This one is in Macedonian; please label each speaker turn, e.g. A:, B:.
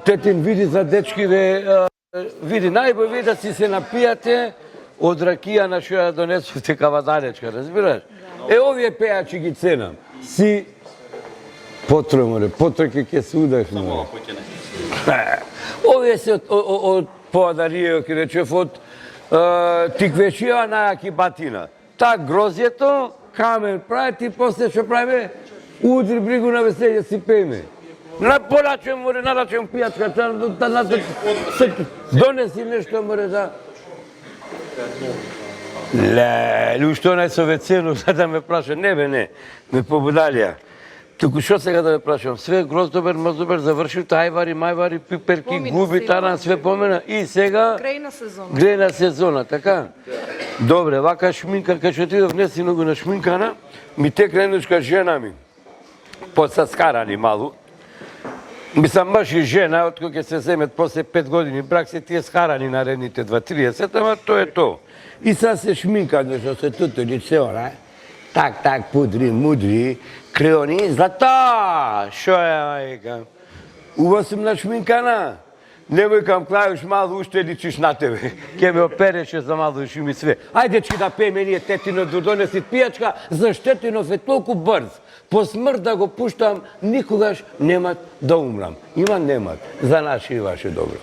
A: Тетин види за дечкиве, види, најбој ви да си се напијате од ракија на што ја донесовте кавадаречка, разбираш? Овие пејачи ги ценам. Си потроморе, потроке ке се удахнува. Овие се од подарије, ке речев, од тиквешија најаки батина. Та грозјето, камен прави, ти после што правиме, удри бригу на веселје си пееме. Порачувам, море, нарачувам пијачка, донеси нешто, море, да... Леле, уште онај со вецено, да ме праша, не, ме побудалија. Туку што сега да ме прашувам, све гроздобер, маздобер, завршив, ајвари, мајвари, пиперки, губи, таран, све помена, и сега... Грејна сезона, така? Добре, вака шминка, кај што отидов несино го на шминкана, ми текна еднушка жена ми, подсаскарани малу. Мислам, мъж и жена, откога ќе се земет после 5 години брак, се тие скарани наредните 2-30, ама тоа е тоа. И сега се шминка, нешто се туто лице, она, так, пудри, мудри, креони, злата, шо е, мајка? Ува сум на шминкана. Немој кам клавиш малу, уште личиш на тебе. Ке ме опереше за малу и шуми све. Ајде, че да пееме ние тетино, да донеси пијачка, заштетинов е толку брз. По смрт да го пуштам, никогаш немат да умрам. Има немат. За наше и ваше добро.